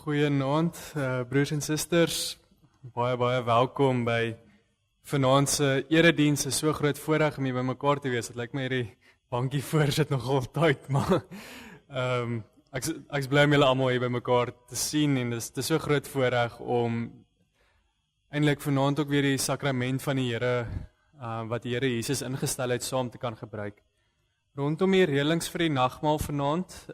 Goeienaand, broers en susters. Baie welkom by vanaand se erediens. Is so groot voorreg om hier by mekaar te wees. Dit lyk my hierdie bankie voor sit nogal tyd, maar ek's bly om julle almal hier by mekaar te sien en dis so groot voorreg om eintlik vanaand ook weer die sakrament van die Here wat die Here Jesus ingestel het saam te kan gebruik. Rondom die reëlings vir die nagmaal vanaand,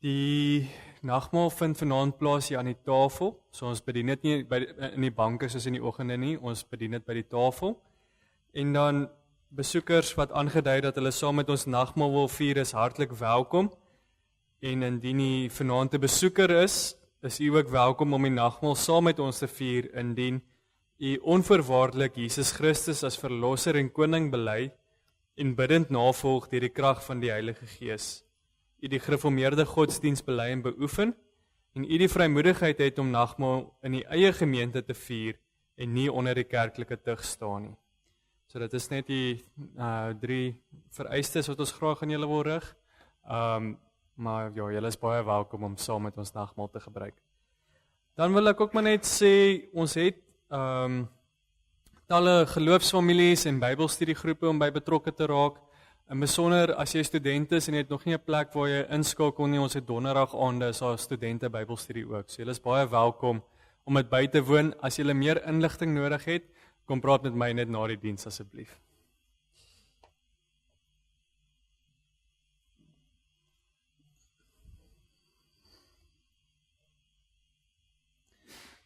die nagmaal vind vanaand plaas hier aan die tafel. So ons bedien dit nie in die banke soos in die oggende nie, ons bedien dit by die tafel. En dan besoekers wat aangedui dat hulle saam met ons nagmaal wil vier, is hartlik welkom. En indien u vanaand 'n besoeker is u ook welkom om die nagmaal saam met ons te vier indien u onvoorwaardelik Jesus Christus as verlosser en koning bely en bidend navolg deur die krag van die Heilige Gees. U die gereformeerde godsdiens bely en beoefen en u die vrymoedigheid het om nagmaal in die eie gemeente te vier en nie onder die kerklike tug staan nie. So dit is net die 3 vereistes wat ons graag aan julle wil rig. Maar ja, julle is baie welkom om saam met ons nagmaal te gebruik. Dan wil ek ook maar net sê, ons het talle geloofsfamilies en Bybelstudiegroepe om by betrokke te raak. En besonder as jy student is en jy het nog nie 'n plek waar jy inskakel nie, ons het donderdag aande is daar studente Bybelstudie ook. So julle is baie welkom om dit by te woon. As julle meer inligting nodig het, kom praat met my net na die diens asseblief.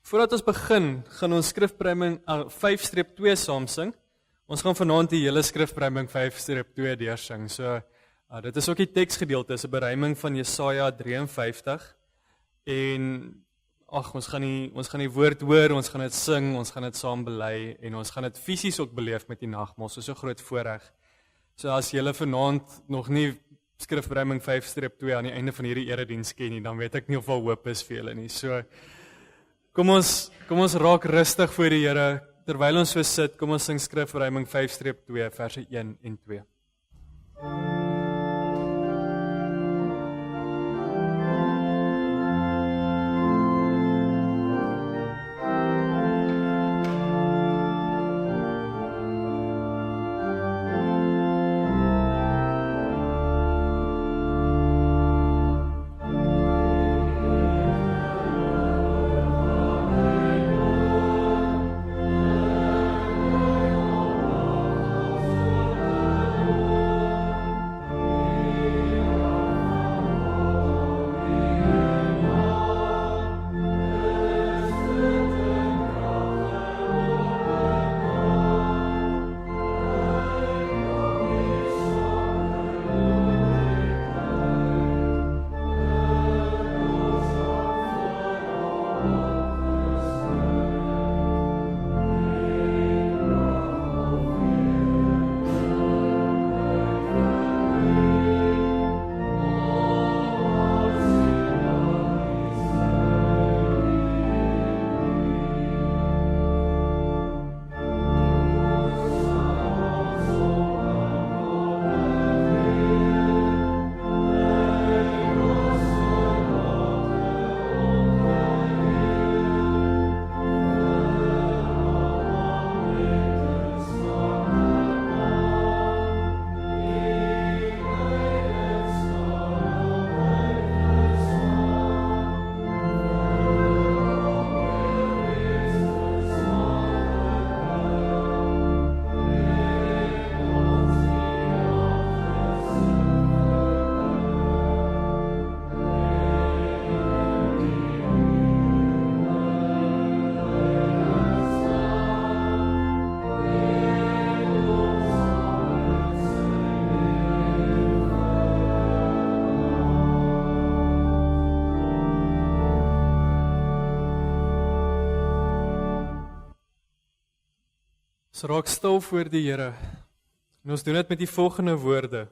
Voordat ons begin, gaan ons skrifbryming 5-2 saam sing. Ons gaan vanaand die hele skrifbryming 5-2 deursing. So dit is ook die teksgedeelte, is 'n beryming van Jesaja 53. En ons gaan die woord hoor, ons gaan dit sing, ons gaan dit saam bely en ons gaan dit fisies ook beleef met die nagmaal. So groot voorreg. So as julle vanaand nog nie skrifbryming 5-2 aan die einde van hierdie erediens ken nie, dan weet ek nie of al hoop is vir julle nie. So kom ons raak rustig voor die Here. Terwyl ons so sit, kom ons sing skrifbryming 5-2 verse 1 en 2. Ons raak stil voor die Here. En ons doen dit met die volgende woorde.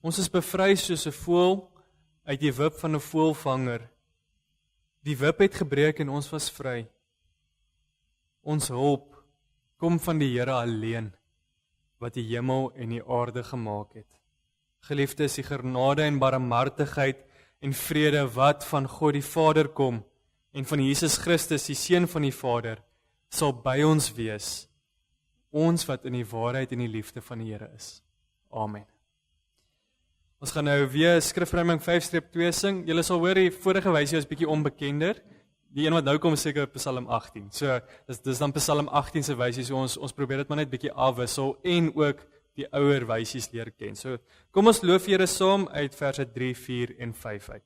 Ons is bevry soos 'n voël uit die wip van 'n voëlvanger. Die wip het gebreek en ons was vry. Ons hulp kom van die Here alleen, wat die hemel en die aarde gemaak het. Geliefdes, die genade en barmhartigheid en vrede wat van God die Vader kom en van Jesus Christus, die Seun van die Vader, sal by ons wees, ons wat in die waarheid en die liefde van die Here is. Amen. Ons gaan nou weer skrifruiming 5-2 sing. Julle sal hoor die vorige wysie is bietjie onbekender. Die een wat nou kom is seker Psalm 18. So dis dan Psalm 18 se wysie. So ons probeer dit maar net bietjie afwissel en ook die ouer wysies leer ken. So kom ons loof Here saam uit verse 3, 4 en 5 uit.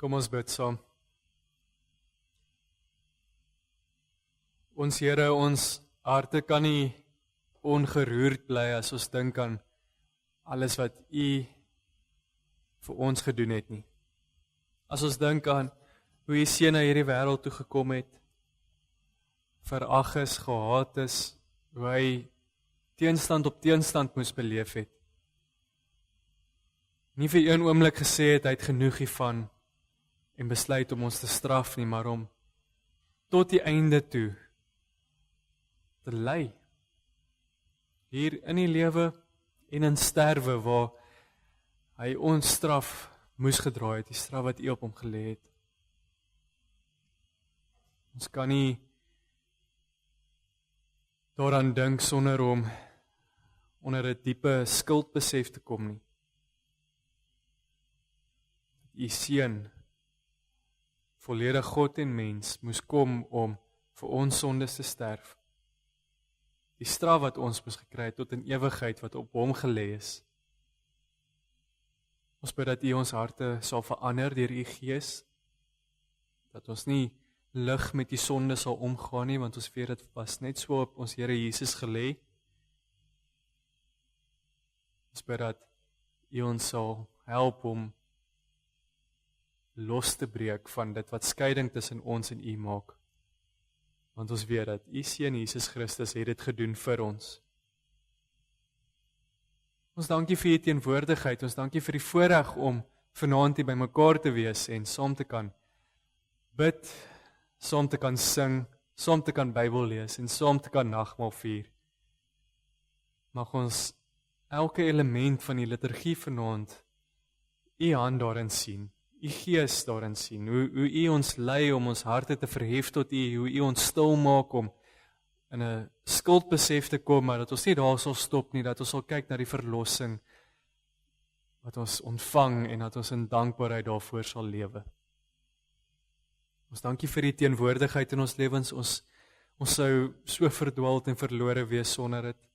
Kom ons bid saam. Ons Here, ons harte kan nie ongeroerd bly as ons dink aan alles wat U vir ons gedoen het nie. As ons dink aan hoe U Seun na hierdie wêreld toe gekom het, verag is, gehaat is, hoe hy teenstand op teenstand moes beleef het. Nie vir een oomblik gesê het hy het genoeg hiervan en besluit om ons te straf nie, maar om tot die einde toe te ly. Hier in die lewe en in sterwe waar hy ons straf moes gedra het, die straf wat U op hom gelê het. Ons kan nie daaraan dink sonder om onder 'n diepe skuldbesef te kom nie. U Seun, volledig God en mens, moes kom om vir ons sondes te sterf. Die straf wat ons moes gekry het tot in ewigheid wat op hom gelê is. Ons bid dat U ons harte sal verander deur U Gees, dat ons nie lig met die sonde sal omgaan nie, want ons weet dit was net so op ons Here Jesus gelê. Ons bid dat U ons sal help om los te breek van dit wat skeiding tussen ons en U maak. Want ons weet dat U Seun Jesus Christus het dit gedoen vir ons. Ons dankie vir u teenwoordigheid, ons dankie vir die voorreg om vanaand hier bymekaar te wees en saam te kan bid, saam te kan sing, saam te kan Bybel lees en saam te kan nagmaal vier. Mag ons elke element van die liturgie vanaand u hand daarin sien, u gees daarin sien, hoe u ons lei om ons harte te verhef tot u, hoe u ons stil maak om in 'n skuldbesef te kom, maar dat ons nie daar sal stop nie, dat ons sal kyk na die verlossing wat ons ontvang en dat ons in dankbaarheid daarvoor sal lewe. Ons dankie vir die teenwoordigheid in ons lewens, ons sou so verdwaald en verlore wees sonder dit.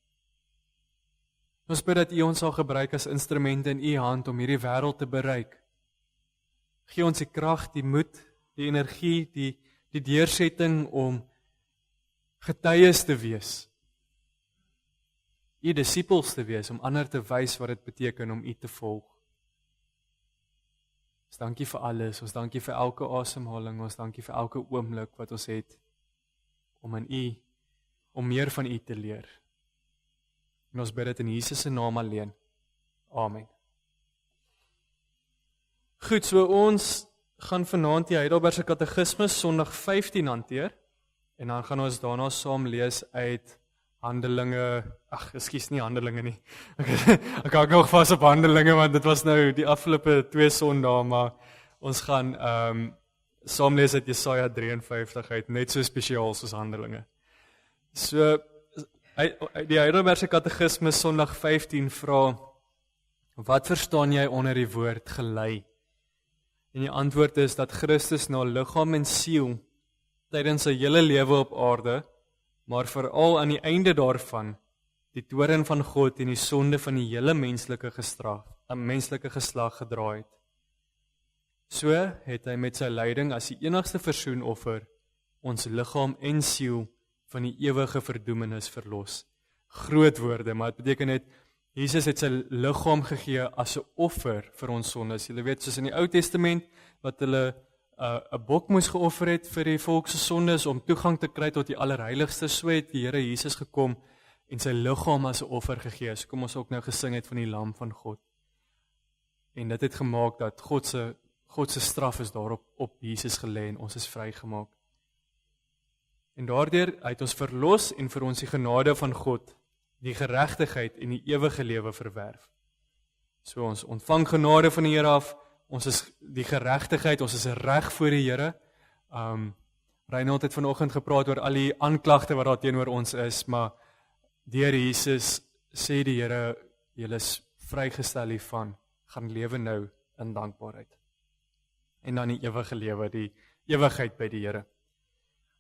Ons bid dat u ons sal gebruik as instrumente in u hand om hierdie wêreld te bereik. Gee ons die krag, die moed, die energie, die deursetting om getuies te wees. U disippels te wees, om ander te wys wat dit beteken om u te volg. Ons dankie vir alles, ons dankie vir elke asemhaling, ons dankie vir elke oomblik wat ons het om in u, om meer van u te leer. En ons bid dit in Jesus se naam alleen. Amen. Goed, so ons gaan vanaand die Heidelbergse Katekismes Sondag 15 hanteer en dan gaan ons daarna saam lees uit Handelinge, nie Handelinge nie. Ek hou nog vas op Handelinge want dit was nou die afgelope 2 Sondae, maar ons gaan saam lees uit Jesaja 53 uit, net so spesiaal soos Handelinge. So die Heidelbergse Katekismes Sondag 15 vra: wat verstaan jy onder die woord gelei? En die antwoord is dat Christus na liggaam en siel tydens sy hele lewe op aarde, maar veral aan die einde daarvan, die toorn van God en die sonde van die hele menslike geslag gedra het. So het hy met sy lyding as die enigste versoenoffer ons liggaam en siel van die ewige verdoemenis verlos. Groot woorde, maar dit beteken net, Jesus het sy liggaam gegee as 'n offer vir ons sondes. Julle weet, soos in die Ou Testament, wat hulle 'n bok moes geoffer het vir die volk se sondes om toegang te kry tot die allerheiligste, so het die Here Jesus gekom en sy liggaam as 'n offer gegee. So kom ons ook nou gesing het van die Lam van God. En dit het gemaak dat God se straf is daarop op Jesus gelê en ons is vrygemaak. En daardeur het ons verlos en vir ons die genade van God, die geregtigheid en die ewige lewe verwerf. So ons ontvang genade van die Here af, ons is die geregtigheid, ons is reg voor die Here. Reinhold het vanoggend gepraat oor al die aanklagte wat daar teenoor ons is, maar deur Jesus sê die Here, julle is vrygestel hiervan, gaan lewe nou in dankbaarheid. En dan die ewige lewe, die ewigheid by die Here.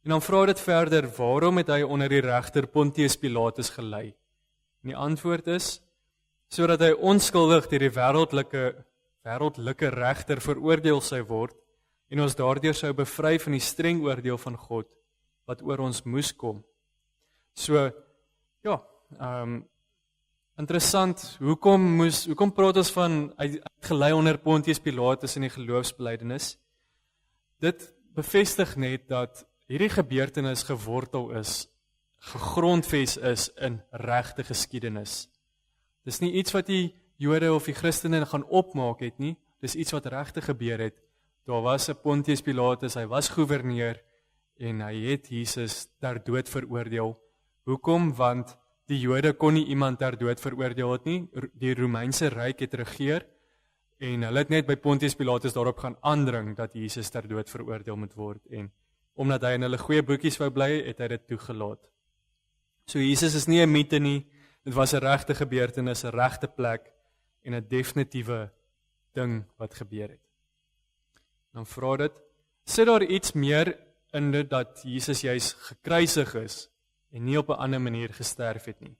En dan vra dit verder, waarom het hy onder die regter Pontius Pilatus gelei? En die antwoord is, sodat hy onskuldig deur die wêreldlike regter veroordeel sou word, en ons daardeur sou bevry van die streng oordeel van God, wat oor ons moes kom. So, ja, interessant, hoekom praat ons van gelei onder Pontius Pilatus in die geloofsbelijdenis? Dit bevestig net dat hierdie gebeurtenis gewortel is, gegrondves is in regte geskiedenis. Dis nie iets wat die Jode of die Christene gaan opmaak het nie, dis iets wat regtig gebeur het. Daar was 'n Pontius Pilatus, hy was gouverneur en hy het Jesus ter dood veroordeel. Hoekom? Want die Jode kon nie iemand ter dood veroordeel het nie. Die Romeinse ryk het regeer en hulle het net by Pontius Pilatus daarop gaan aandring dat Jesus ter dood veroordeel moet word en omdat hy in hulle goeie boekies wou bly, het hy dit toegelaat. So Jesus is nie 'n mite nie, dit was 'n regte gebeurtenis, 'n regte plek en 'n definitiewe ding wat gebeur het. Dan vra dit, sit daar iets meer in dit dat Jesus juis gekruisig is en nie op 'n ander manier gesterf het nie?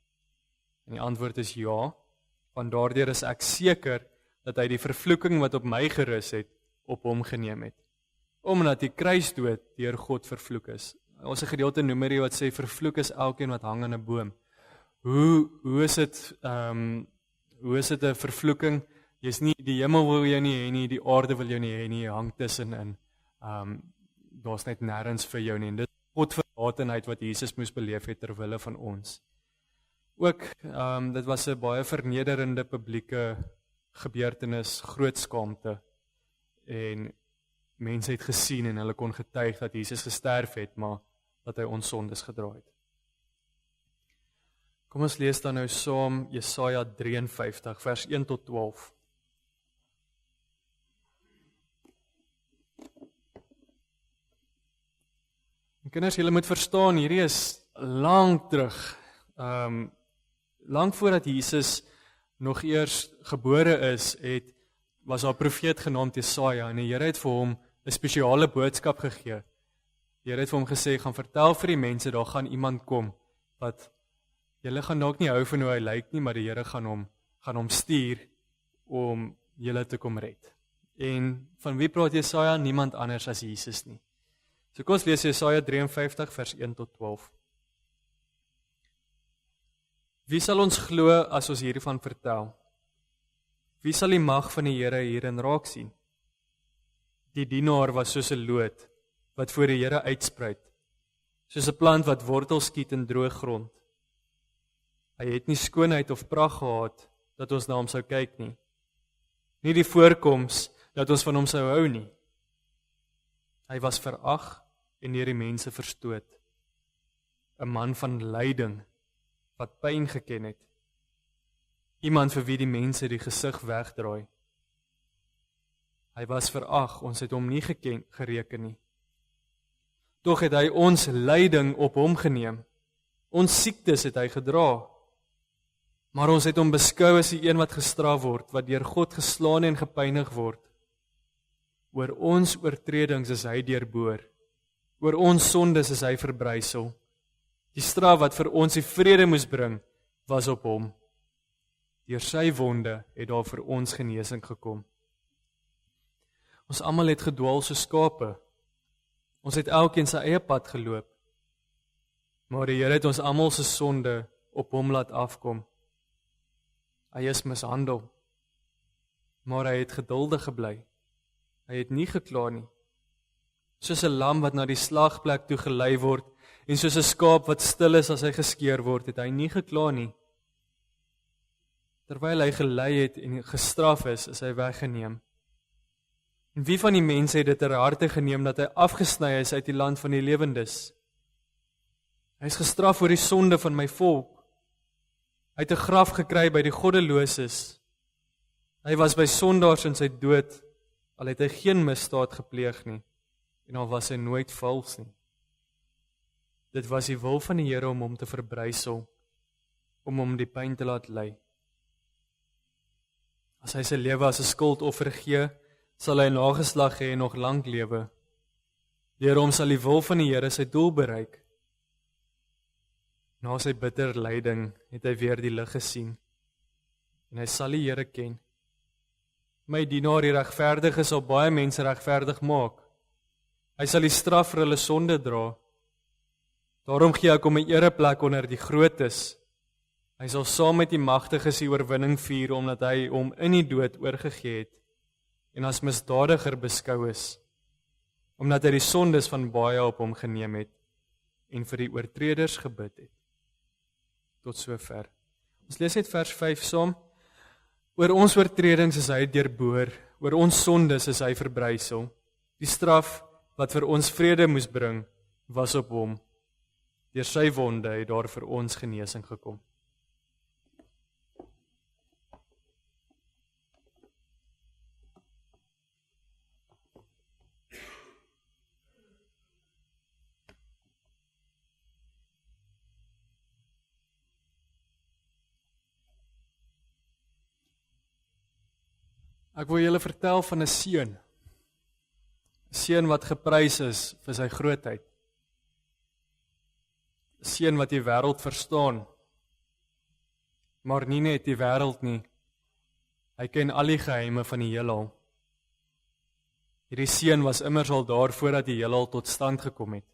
En die antwoord is ja, want daardeur is ek seker dat hy die vervloeking wat op my gerus het, op hom geneem het. Omdat die kruisdood deur God vervloek is. Ons 'n gedeelte Numeri wat sê vervloek is elkeen wat hang aan 'n boom. Hoe is dit 'n vervloeking? Jy's nie die hemel wil jy nie hê nie, die aarde wil jy nie hê nie, jy hang tussenin. Daar's net nêrens vir jou nie. En dit is Godverlatenheid wat Jesus moes beleef het ter wille van ons. Ook, dit was 'n baie vernederende publieke gebeurtenis, groot skaamte. En mense het gesien en hulle kon getuig dat Jesus gesterf het, maar dat hy ons sondes gedra het. Kom ons lees dan nou saam Jesaja 53 vers 1 tot 12. En kinders, julle moet verstaan, hierdie is lank terug. Lang voordat Jesus nog eers gebore is, was daar 'n profeet genaamd Jesaja en die Here het vir hom 'n spesiale boodskap gegee. Die Here het vir hom gesê, gaan vertel vir die mense, daar gaan iemand kom, wat julle gaan dalk nie hou van hoe hy lyk nie, maar die Here gaan hom stuur om julle te kom red. En van wie praat Jesaja? Niemand anders as Jesus nie. So kom ons lees Jesaja 53 vers 1 tot 12. Wie sal ons glo as ons hiervan vertel? Wie sal die mag van die Here hierin raak sien? Die dienaar was soos 'n loot wat voor die Here uitspruit, soos 'n plant wat wortels skiet in droë grond. Hy het nie skoonheid of pragt gehad dat ons na hom sou kyk nie. Nie die voorkoms dat ons van hom sou hou nie. Hy was verag en deur die mense verstoot. 'n Man van lyding wat pyn geken het. Iemand vir wie die mense die gesig wegdraai. Hy was verag, ons het hom nie gereken nie. Tog het hy ons lyding op hom geneem. Ons siektes het hy gedra. Maar ons het hom beskou as die een wat gestraf word, wat deur God geslaan en gepynig word. Oor ons oortredings is hy deurboor. Oor ons sondes is hy verbrysel. Die straf wat vir ons die vrede moes bring, was op hom. Deur sy wonde het daar vir ons genesing gekom. Ons almal het gedwaal soos skape. Ons het elkeen sy eie pad geloop. Maar die Here het ons almal se sonde op hom laat afkom. Hy is mishandel. Maar hy het geduldig gebly. Hy het nie gekla nie. Soos 'n lam wat na die slagplek toe gelei word, en soos 'n skaap wat stil is as hy geskeer word, het hy nie gekla nie. Terwyl hy gelei het en gestraf is hy weggeneem. En wie van die mense het dit ter harte geneem dat hy afgesny is uit die land van die lewendes? Hy is gestraf oor die sonde van my volk. Hy het 'n graf gekry by die goddeloses. Hy was by sondaars in sy dood, al het hy geen misdaad gepleeg nie, en al was hy nooit vals nie. Dit was die wil van die Here om hom te verbrysel, om hom die pyn te laat ly. As hy sy lewe as 'n skuldoffer gee, sal hy nageslag hê en nog lank lewe. Deur hom sal die wil van die Here sy doel bereik. Na sy bitter lyding het hy weer die lig gesien, en hy sal die Here ken. My dienaar die regverdige sal baie mense regverdig maak. Hy sal die straf vir hulle sonde dra. Daarom gee ek hom 'n ereplek onder die grootes. Hy sal saam met die magtiges die oorwinning vier, omdat hy hom in die dood oorgegee het, en as misdadiger beskou is, omdat hy die sondes van baie op hom geneem het, en vir die oortreders gebid het. Tot sover. Ons lees net vers 5 saam. Oor ons oortredings is hy deurboor, oor ons sondes is hy verbrysel. Die straf wat vir ons vrede moes bring, was op hom. Deur sy wonde het daar vir ons genesing gekom. Ek wil julle vertel van 'n seun. 'n Seun wat geprys is vir sy grootheid. 'n Seun wat die wêreld verstaan. Maar nie net die wêreld nie. Hy ken al die geheime van die heelal. Hierdie seun was immers al daar voordat die heelal tot stand gekom het.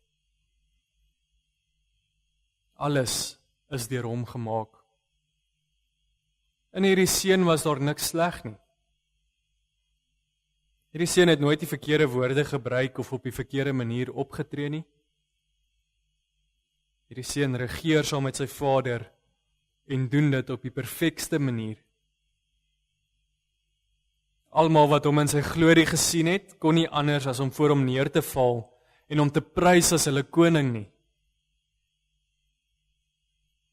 Alles is deur hom gemaak. In hierdie seun was daar niks sleg nie. Hierdie seun het nooit die verkeerde woorde gebruik of op die verkeerde manier opgetree nie. Hierdie seun regeer saam met sy Vader en doen dit op die perfekste manier. Almal wat hom in sy glorie gesien het, kon nie anders as om voor hom neer te val en hom te prys as hulle koning nie.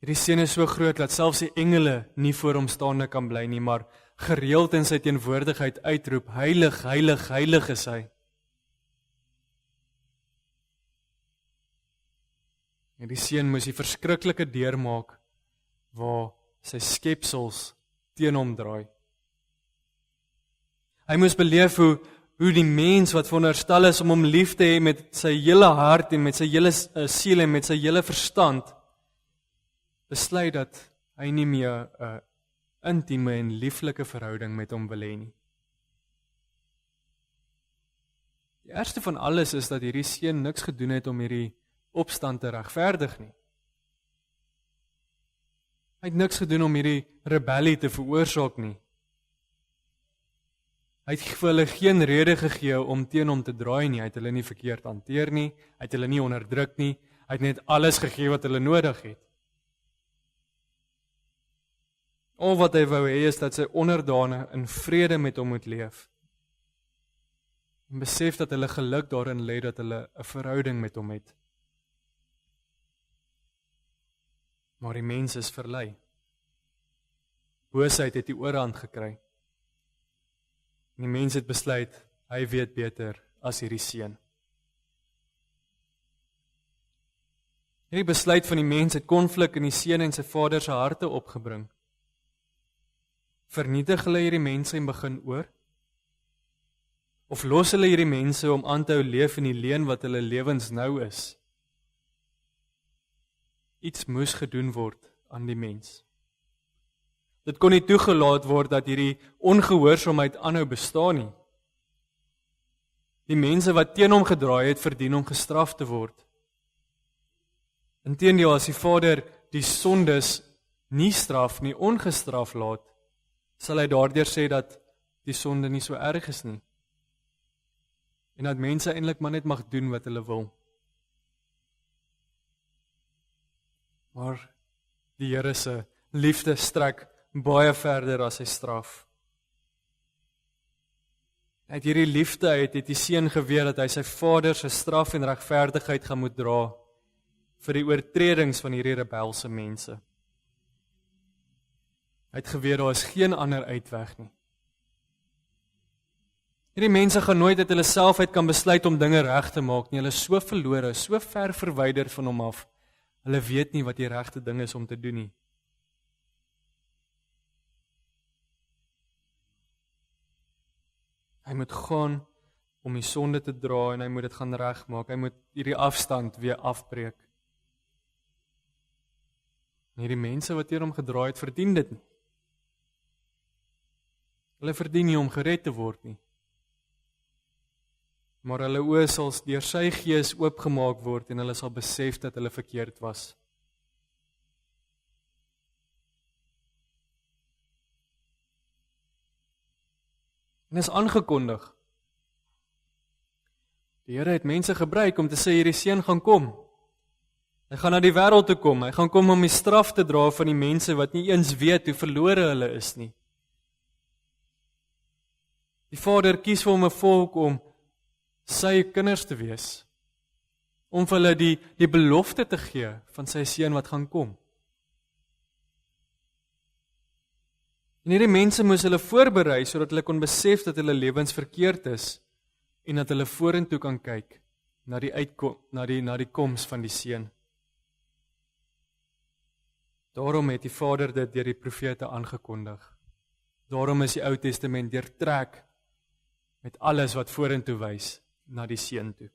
Hierdie seën is so groot dat selfs die engele nie voor hom staande kan bly nie, maar gereeld in sy teenwoordigheid uitroep, heilig, heilig, heilig is hy. En die seun moes die verskriklike deurmaak waar sy skepsels teen hom draai. Hy moes beleef hoe die mens wat veronderstel is om hom lief te hê met sy hele hart en met sy hele siel en met sy hele verstand, besluit dat hy nie meer 'n intieme en lieflike verhouding met hom wil hê nie. Die ergste van alles is dat hierdie seun niks gedoen het om hierdie opstand te regverdig nie. Hy het niks gedoen om hierdie rebellie te veroorsaak nie. Hy het vir hulle geen rede gegee om teen hom te draai nie, hy het hulle nie verkeerd hanteer nie, hy het hulle nie onderdruk nie, hy het net alles gegee wat hulle nodig het. Al wat hy wou hê is dat sy onderdane in vrede met hom moet leef. En besef dat hulle geluk daarin lê dat hulle 'n verhouding met hom het. Maar die mens is verlei. Boosheid het die oorhand gekry. En die mens het besluit, hy weet beter as hierdie seun. Hierdie besluit van die mens het konflik in die seun en sy vader se harte opgebring. Vernietig hulle hierdie mense en begin oor? Of los hulle hierdie mense om aan te hou leef in die leuen wat hulle lewens nou is? Iets moes gedoen word aan die mens. Dit kon nie toegelaat word dat hierdie ongehoorsaamheid aanhou bestaan nie. Die mense wat teen hom gedraai het, verdien om gestraf te word. Inteendeel, as die Vader die sondes nie straf nie, ongestraf laat, sal hy daardeur sê dat die sonde nie so erg is nie. En dat mense eintlik maar net mag doen wat hulle wil. Maar die Here se liefde strek baie verder as sy straf. Uit hierdie liefde uit het die seun geweet dat hy sy vader se straf en regverdigheid gaan moet dra vir die oortredings van hierdie rebelse mense. Hy het geweet daar is geen ander uitweg nie. Hierdie mense gaan nooit uit hulle self uit kan besluit om dinge reg te maak nie. Hulle is so verlore, so ver verwyder van hom af. Hulle weet nie wat die regte ding is om te doen nie. Hy moet gaan om die sonde te dra en hy moet dit gaan regmaak. Hy moet hierdie afstand weer afbreek. En hierdie mense wat teen hom gedraai het, verdien dit nie. Hulle verdien nie om gered te word nie. Maar hulle oë sal deur sy gees oopgemaak word en hulle sal besef dat hulle verkeerd was. En is aangekondig. Die Here het mense gebruik om te sê hierdie seun gaan kom. Hy gaan na die wêreld toe kom. Hy gaan kom om die straf te dra van die mense wat nie eens weet hoe verlore hulle is nie. Die Vader kies vir hom 'n volk om sy kinders te wees. Om vir hulle die belofte te gee van sy seun wat gaan kom. En hierdie mense moes hulle voorberei sodat hulle kon besef dat hulle lewens verkeerd is en dat hulle vorentoe kan kyk na die koms van die seun. Daarom het die Vader dit deur die profete aangekondig. Daarom is die Ou Testament deurtrek met alles wat vorentoe wys na die seun toe.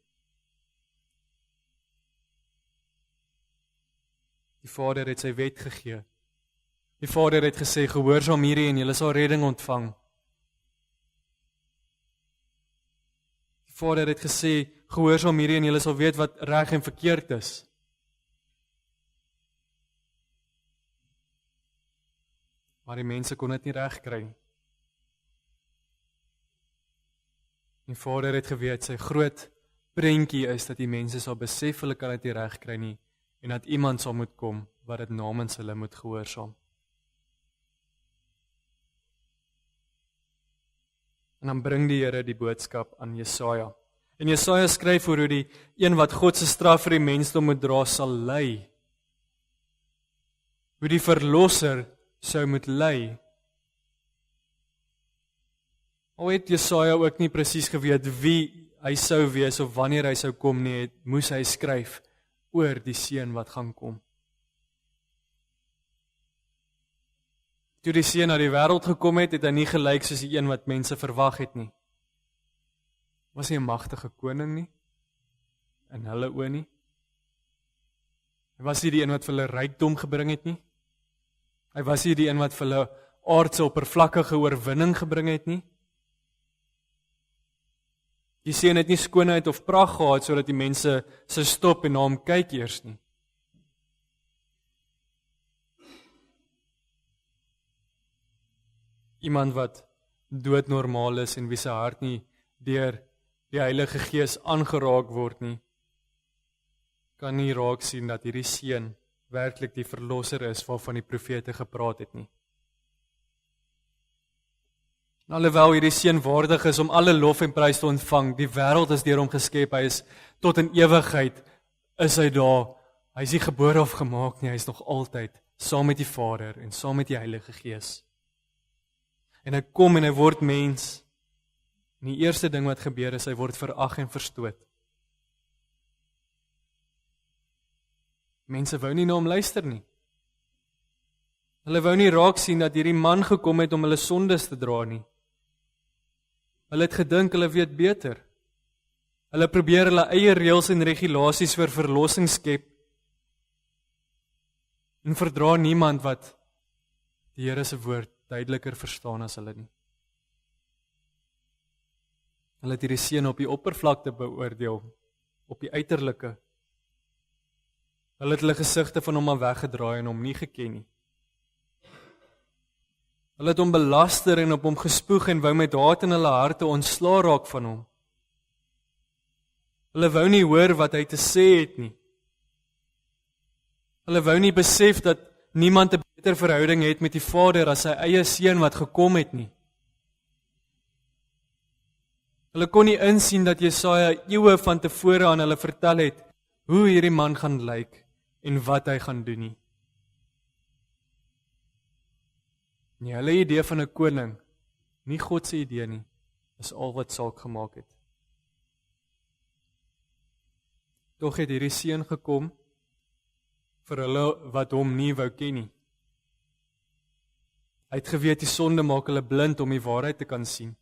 Die Vader het sy wet gegee. Die Vader het gesê, gehoorsaam hierdie en julle sal redding ontvang. Die Vader het gesê, gehoorsaam hierdie en julle sal weet wat reg en verkeerd is. Maar die mense kon dit nie reg kry nie. Die Vader het geweet, sy groot prentjie is dat die mense sal besef hulle kan dit nie reg kry nie en dat iemand sal moet kom wat dit namens hulle moet gehoorsaam. En dan bring die Here die boodskap aan Jesaja. En Jesaja skryf oor hoe die een wat God se straf vir die mensdom moet dra sal ly. Hoe die verlosser sou moet ly. Al het Jesaja ook nie presies geweet wie hy sou wees of wanneer hy sou kom nie, moes hy skryf oor die seun wat gaan kom. Toe die seun na die wêreld gekom het, het hy nie gelyk soos die een wat mense verwag het nie. Was hy 'n magtige koning nie? In hulle oë nie? Hy was nie die een wat vir hulle rykdom gebring het nie? Hy was nie die een wat vir hulle aardse oppervlakkige oorwinning gebring het nie? Die seun het nie skoonheid of pragt gehad sodat die mense sou stop en na hom kyk eers nie. Iemand wat doodnormaal is en wie se hart nie deur die Heilige Gees aangeraak word nie, kan nie raak sien dat hierdie seun werklik die verlosser is waarvan die profete gepraat het nie. En alhoewel hierdie seun waardig is om alle lof en prys te ontvang, die wêreld is deur hom geskep, hy is tot in ewigheid, is hy daar, hy is nie gebore of gemaak nie, hy is nog altyd saam met die Vader en saam met die Heilige Gees. En hy kom en hy word mens, en die eerste ding wat gebeur is, hy word verag en verstoot. Mense wou nie na hom luister nie. Hulle wou nie raak sien dat hierdie man gekom het om hulle sondes te dra nie. Hulle het gedink hulle weet beter. Hulle probeer hulle eie reëls en regulasies vir verlossing skep en verdra niemand wat die Here se woord duideliker verstaan as hulle nie. Hulle het hierdie seun op die oppervlakte beoordeel, op die uiterlike. Hulle het hulle gesigte van hom af weggedraai en hom nie geken nie. Hulle het hom belaster en op hom gespoeg en wou met haat in hulle harte ontslaa raak van hom. Hulle wou nie hoor wat hy te sê het nie. Hulle wou nie besef dat niemand 'n beter verhouding het met die Vader as sy eie seun wat gekom het nie. Hulle kon nie insien dat Jesaja eeue van tevore aan hulle vertel het hoe hierdie man gaan lyk en wat hy gaan doen nie. Nie hulle idee van 'n koning, nie God se idee nie, is al wat saak gemaak het. Tog het hierdie seun gekom vir hulle wat hom nie wou ken nie. Hy het geweet die sonde maak hulle blind om die waarheid te kan sien.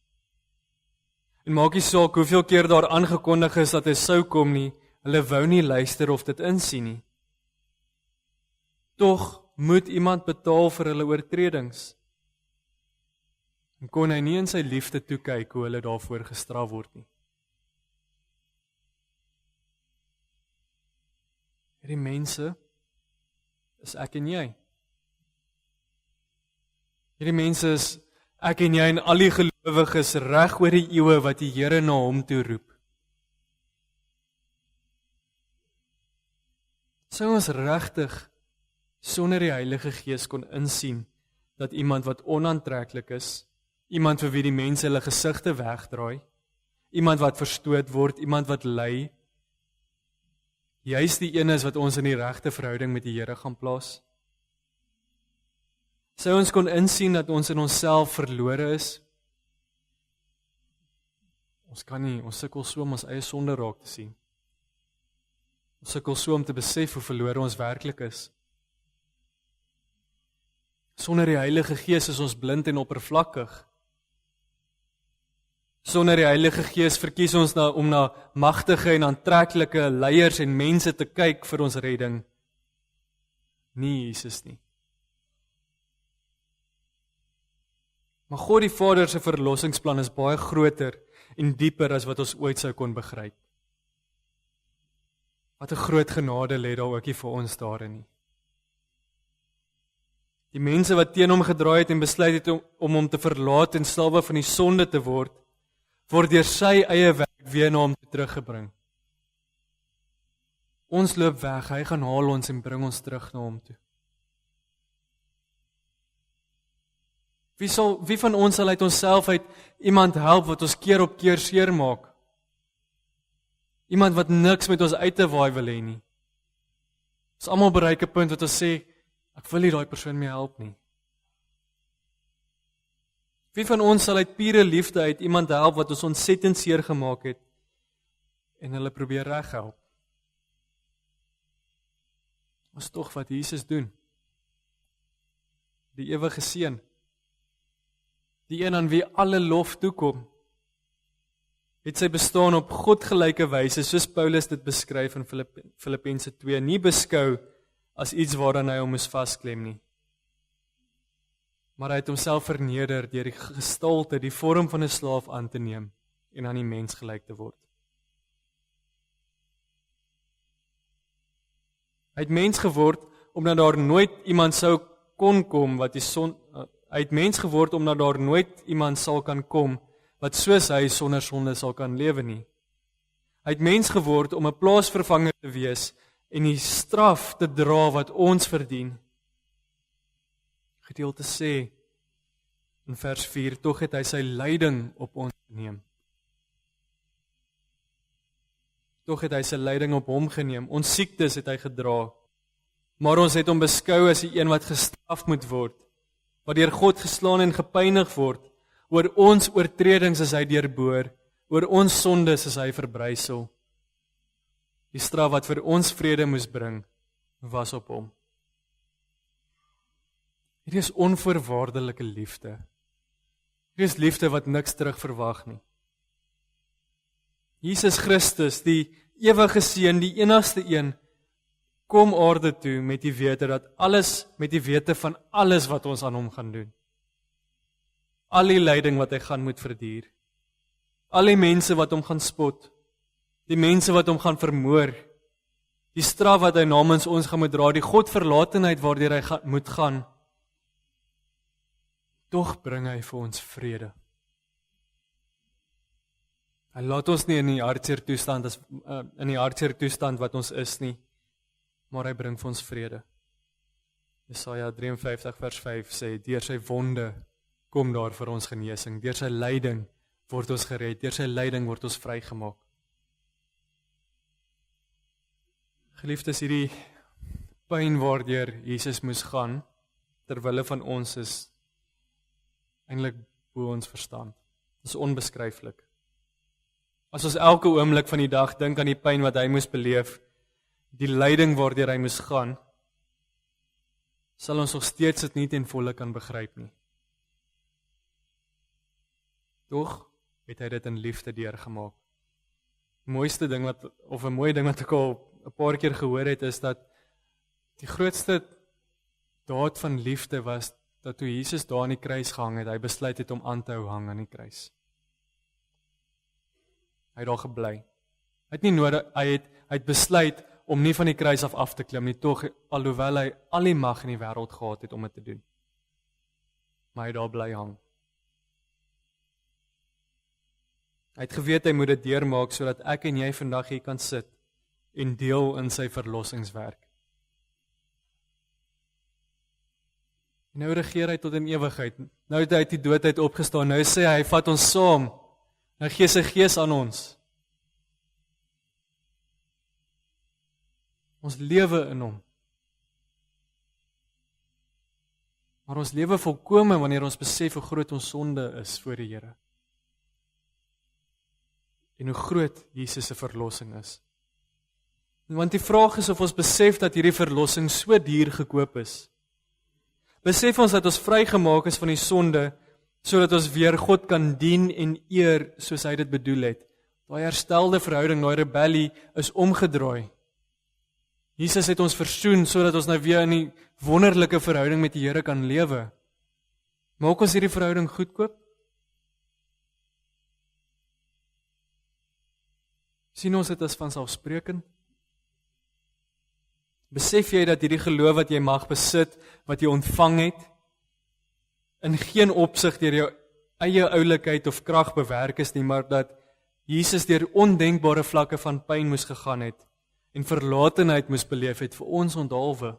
En maak nie saak hoeveel keer daar aangekondig is dat hy sou kom nie, hulle wou nie luister of dit insien nie. Tog moet iemand betaal vir hulle oortredings. En kon hy nie in sy liefde toe kyk hoe hulle daarvoor gestraf word nie. Hierdie mense is ek en jy. Hierdie mense is ek en jy en al die gelowiges reg oor die eeue wat die Here na hom toe roep. Sou ons regtig sonder die Heilige Gees kon insien dat iemand wat onaantreklik is, iemand vir wie die mense hulle gesigte wegdraai, iemand wat verstoot word, iemand wat ly, juis die een is wat ons in die regte verhouding met die Here gaan plaas? Sou ons kon insien dat ons in onsself verlore is? Ons kan nie, ons sukkel so om ons eie sonde raak te sien. Ons sukkel so om te besef hoe verlore ons werklik is. Sonder die Heilige Gees is ons blind en oppervlakkig. Sonder die Heilige Gees verkies ons om na magtige en aantreklike leiers en mense te kyk vir ons redding. Nie Jesus nie. Maar God die Vader se verlossingsplan is baie groter en dieper as wat ons ooit sou kon begryp. Wat 'n groot genade lê daar ookie vir ons daarin nie. Die mense wat teen hom gedraai het en besluit het om hom te verlaat en slawe van die sonde te word deur sy eie werk weer na hom teruggebring. Ons loop weg, hy gaan haal ons en bring ons terug na hom toe. Wie van ons sal uit onsself uit iemand help wat ons keer op keer seer maak? Iemand wat niks met ons uit te waai wil hê nie. Ons almal bereik 'n punt wat ons sê, ek wil nie daai persoon mee help nie. Wie van ons sal uit pure liefde uit iemand help wat ons ontsettend seer gemaak het en hulle probeer reghelp? Ons tog wat Jesus doen. Die ewige seun. Die een aan wie alle lof toekom, het sy bestaan op godgelyke wyse, soos Paulus dit beskryf in Filippense 2, nie beskou as iets waaraan hy hom moes vasklem nie. Maar hy het homself verneder deur die gestalte, die vorm van 'n slaaf aan te neem en aan die mens gelyk te word. Hy het mens geword omdat daar nooit iemand sou kon kom wat hy het mens geword omdat daar nooit iemand sal kan kom wat soos hy sonder sonde sal kan lewe nie. Hy het mens geword om 'n plaasvervanger te wees en die straf te dra wat ons verdien. Gedeelte sê in vers 4, tog het hy sy lyding op ons geneem. Tog het hy sy lyding op hom geneem, ons siektes het hy gedra, maar ons het hom beskou as die een wat gestraf moet word, wat deur God geslaan en gepynig word, oor ons oortredings is hy deurboor, oor ons sondes is hy verbrysel. Die straf wat vir ons vrede moes bring, was op hom. Hierdie is onvoorwaardelike liefde. Hierdie is liefde wat niks terug verwag nie. Jesus Christus, die ewige seun, die enigste een, kom aarde toe met die wete van alles wat ons aan hom gaan doen. Al die lyding wat hy gaan moet verduur. Al die mense wat hom gaan spot. Die mense wat hom gaan vermoor. Die straf wat hy namens ons gaan moet dra, die Godverlatenheid waardeur hy moet gaan. Tog bring hy vir ons vrede. Hy laat ons nie in die hartseer toestand wat ons is nie, maar hy bring vir ons vrede. Jesaja 53 vers 5 sê, deur sy wonde kom daar vir ons genesing, deur sy lyding word ons gered, deur sy lyding word ons vrygemaak. Geliefdes, hierdie pyn waardeur Jesus moes gaan, terwille van ons is eintlik bo ons verstand. Dit is onbeskryflik. As ons elke oomblik van die dag dink aan die pyn wat hy moes beleef, die lyding waardeur hy moes gaan, sal ons nog steeds dit nie ten volle kan begryp nie. Tog het hy dit in liefde deurgemaak. 'n mooi ding wat ek al 'n paar keer gehoor het, is dat die grootste daad van liefde was dat toe Jesus daar aan die kruis gehang het, hy besluit het om aan te hou hang aan die kruis. Hy het daar gebly. Hy het nie nodig, hy het besluit om nie van die kruis af te klim nie, tog alhoewel hy al die mag in die wêreld gehad het om dit te doen. Maar hy het daar bly hang. Hy het geweet hy moet dit deurmaak sodat ek en jy vandag hier kan sit en deel in sy verlossingswerk. Nou regeer hy tot in ewigheid. Nou het hy uit die dood uit opgestaan. Nou sê hy vat ons saam. Nou gee sy gees aan ons. Ons lewe in hom. Maar ons lewe volkome wanneer ons besef hoe groot ons sonde is voor die Here. En hoe groot Jesus se verlossing is. Want die vraag is of ons besef dat hierdie verlossing so duur gekoop is. Besef ons dat ons vrygemaak is van die sonde, sodat ons weer God kan dien en eer soos hy dit bedoel het. Daai herstelde verhouding, daai rebellie is omgedraai. Jesus het ons versoen sodat ons nou weer in die wonderlike verhouding met die Here kan lewe. Maak ons hierdie verhouding goedkoop? Sien ons dit as vanselfsprekend? Besef jy dat hierdie geloof wat jy mag besit, wat jy ontvang het, in geen opsig deur jou eie oulikheid of krag bewerk is nie, maar dat Jesus deur ondenkbare vlakke van pyn moes gegaan het en verlatenheid moes beleef het vir ons onthaalwe.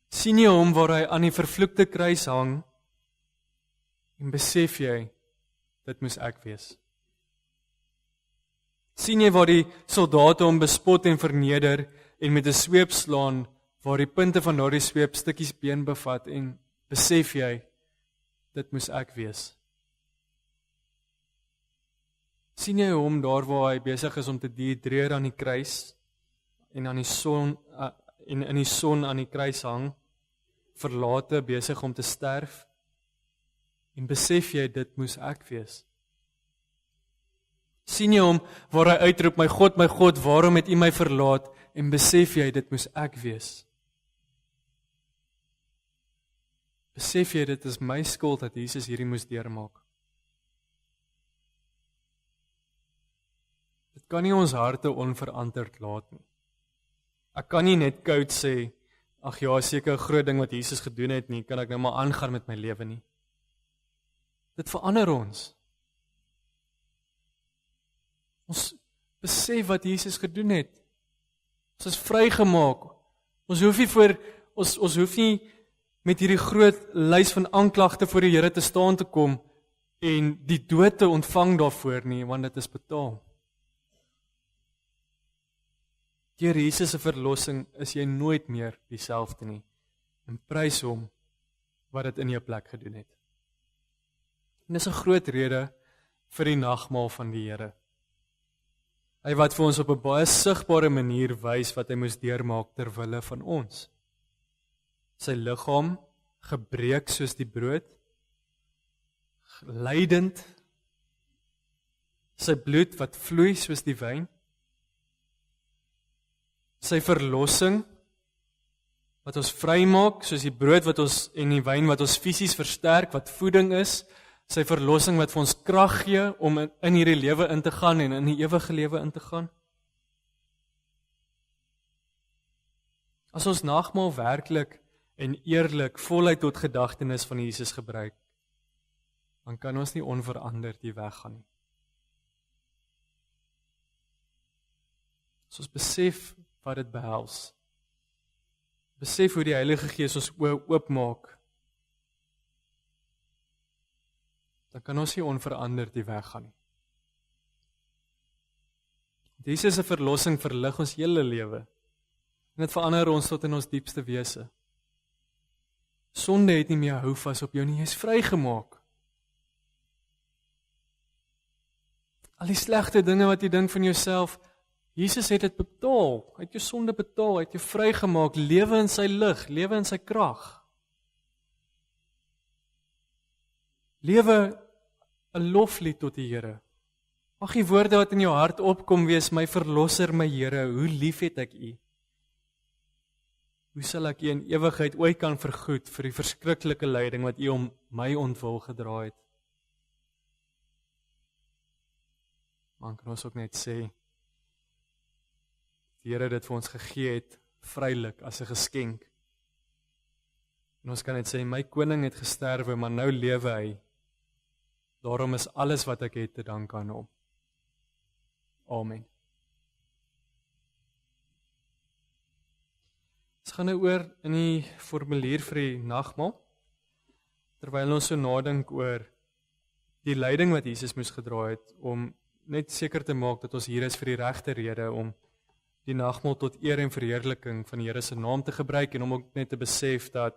Sien jy hom waar hy aan die vervloekte kruis hang en besef jy, dit moes ek wees? Sien jy waar die soldate hom bespot en verneder en met 'n sweep slaan, waar die punte van daardie sweep stukkies been bevat en besef jy, dit moes ek wees? Sien jy hom daar waar hy besig is om te dehydreer aan die kruis en aan die son en in die son aan die kruis hang, verlate besig om te sterf, en besef jy, dit moes ek wees? Sien jy hom waar hy uitroep, my God, waarom het U my verlaat, en besef jy, dit moes ek wees? Besef jy, dit is my skuld dat Jesus hierdie moes deurmaak? Dit kan nie ons harte onverantwoord laat nie. Ek kan nie net koud sê, ag ja, seker 'n groot ding wat Jesus gedoen het nie, kan ek nou maar aangaan met my lewe nie. Dit verander ons. Ons besef wat Jesus gedoen het. Ons is vrygemaak. Ons hoef nie met hierdie groot lys van aanklagte voor die Here te staan te kom en die dood te ontvang daarvoor nie, want dit is betaal. Deur Jesus se verlossing is jy nooit meer dieselfde nie. En prys hom wat dit in jou plek gedoen het. En dis 'n groot rede vir die nagmaal van die Here. Hy wat vir ons op 'n baie sigbare manier wys wat hy moes deurmaak ter wille van ons. Sy liggaam gebreek soos die brood, lydend, sy bloed wat vloei soos die wyn, sy verlossing wat ons vrymaak soos die brood wat ons en die wyn wat ons fisies versterk, wat voeding is, sy verlossing wat vir ons krag gee om in hierdie lewe in te gaan en in die ewige lewe in te gaan. As ons nagmaal werklik en eerlik voluit tot gedagtenis van Jesus gebruik, dan kan ons nie onveranderd hier weggaan nie. As ons besef wat dit behels, besef hoe die Heilige Gees ons oopmaak, dan kan ons nie onveranderd hier weggaan nie. Jesus se verlossing verlig ons hele lewe, en dit verander ons tot in ons diepste wese. Sonde het nie meer hou vas op jou nie, jy is vrygemaak. Al die slegte dinge wat jy dink van jouself, Jesus het dit betaal, hy het jou sonde betaal, hy het jou vrygemaak, lewe in sy lig, lewe in sy krag. Lewe 'n loflied tot die Here. Mag die woorde wat in jou hart opkom wees, my verlosser, my Here, hoe lief het ek U? Hoe sal ek U in ewigheid ooit kan vergoed vir die verskriklike lyding wat U om my ontwil gedra het? Man kan ons ook net sê, die Here dit vir ons gegee het, vrylik, as 'n geskenk. En ons kan net sê, my koning het gesterwe, maar nou lewe hy. Daarom is alles wat ek het te dank aan hom. Amen. Ons gaan nou oor in die formulier vir die nagmaal, terwyl ons so nadink oor die lyding wat Jesus moes gedra het, om net seker te maak dat ons hier is vir die regte rede, om die nagmaal tot eer en verheerliking van die Here se naam te gebruik, en om ook net te besef dat